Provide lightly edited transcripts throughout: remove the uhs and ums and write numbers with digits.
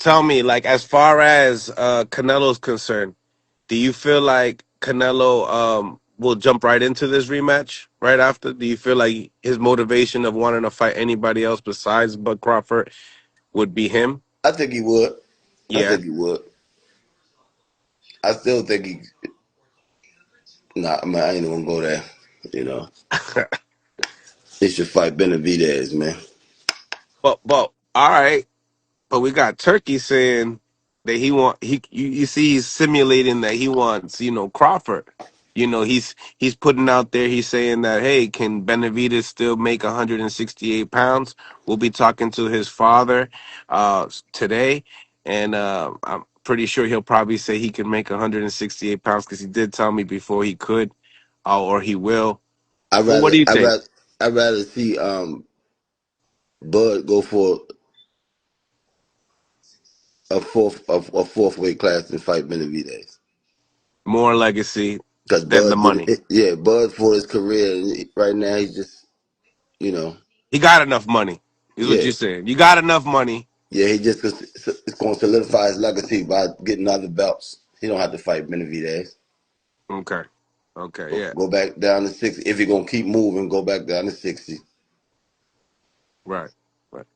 tell me, like, as far as Canelo's concerned, do you feel like Canelo will jump right into this rematch right after? Do you feel like his motivation of wanting to fight anybody else besides Bud Crawford would be him? I think he would. I Yeah. think he would. I still think he. Nah, I mean, I ain't even gonna go there. You know, he should fight Benavidez, man. But all right. But we got Turkey saying that you see he's simulating that he wants, Crawford. He's putting out there, he's saying that, hey, can Benavidez still make 168 pounds? We'll be talking to his father today, and I'm pretty sure he'll probably say he can make 168 pounds because he did tell me before he could, or he will. I But what rather, do you I think? rather, I rather see Bud go for a fourth weight class than fight Benavidez. More legacy Because than the Bud did money. it. Yeah, Bud for his career. And right now, he's just, you know, He got enough money, is what yeah. you're saying. You got enough money. Yeah, he just it's going to solidify his legacy by getting other belts. He don't have to fight Benavidez. Okay. Okay, yeah. Go back down to 60. If you're going to keep moving, go back down to 60. Right. Right.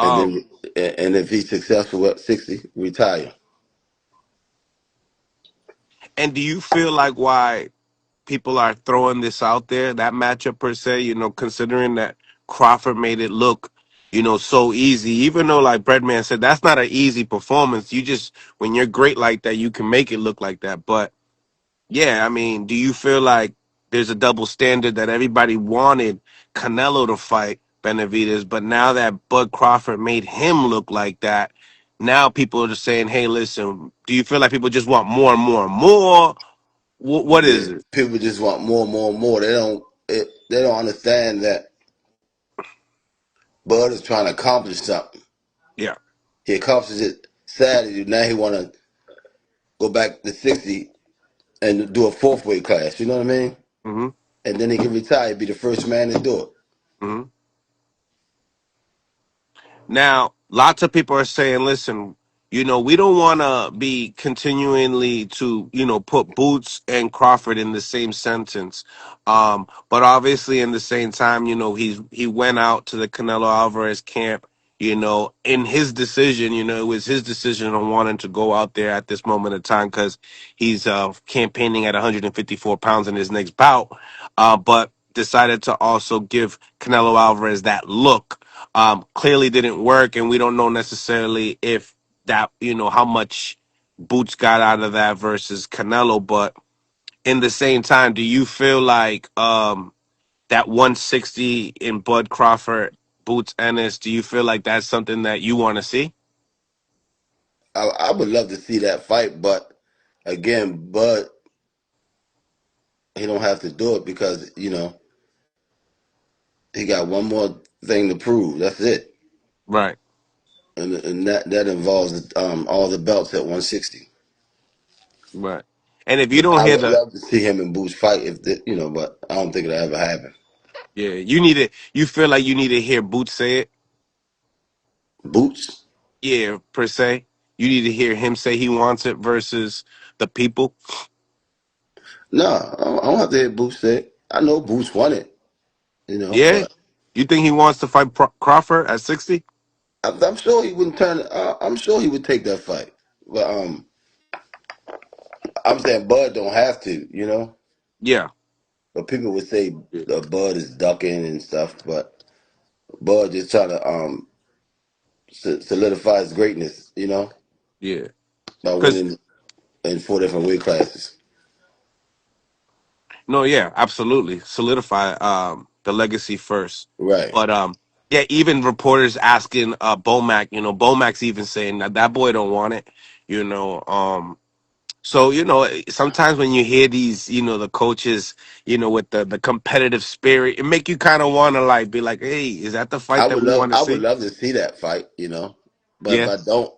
And Um, then, and if he's successful at 60, retire. and do you feel like why people are throwing this out there, that matchup per se, considering that Crawford made it look, so easy, even though like Breadman said, that's not an easy performance. You just when you're great like that, you can make it look like that. But yeah, I mean, do you feel like there's a double standard that everybody wanted Canelo to fight Benavidez, but now that Bud Crawford made him look like that, now people are just saying, "Hey, listen, do you feel like people just want more and more and more? What Yeah, is it?" people just want more and more and more. They don't understand that Bud is trying to accomplish something. Yeah. He accomplished it Saturday. Now he want to go back to 60 and do a fourth weight class. You know what I mean? hmm And then he can retire, be the first man to do it. hmm Now, lots of people are saying, listen, we don't want to be continually to, put Boots and Crawford in the same sentence. But obviously, in the same time, he went out to the Canelo Alvarez camp. In his decision, it was his decision on wanting to go out there at this moment of time because he's campaigning at 154 pounds in his next bout. But decided to also give Canelo Alvarez that look. Clearly didn't work, and we don't know necessarily if that, how much Boots got out of that versus Canelo. But in the same time, do you feel like that 160 in Bud Crawford, Boots Ennis, do you feel like that's something that you want to see? I would love to see that fight, but again, Bud, he don't have to do it because he got one more thing to prove. That's it, Right, and that involves all the belts at 160. right. And if you don't I hear would the, love to see him and Boots fight but I don't think it'll ever happen. yeah, you feel like you need to hear Boots say it, Boots? yeah, per se. You need to hear him say he wants it versus the people. No, I don't have to hear Boots say it. I know Boots won it, Yeah, but you think he wants to fight Crawford at 60? I'm sure he wouldn't turn. I'm sure he would take that fight, but I'm saying Bud don't have to. Yeah. But people would say Bud is ducking and stuff, but Bud just trying to solidify his greatness, Yeah. by Because winning in four different weight classes. no, yeah, absolutely. Solidify the legacy first. Right. But yeah, even reporters asking Bomac, Bomac's even saying that boy don't want it, you know. So, sometimes when you hear these, the coaches, with the competitive spirit, it make you kind of want to like be like, hey, is that the fight that we want to I would see? love to see that fight, but if Yeah. I don't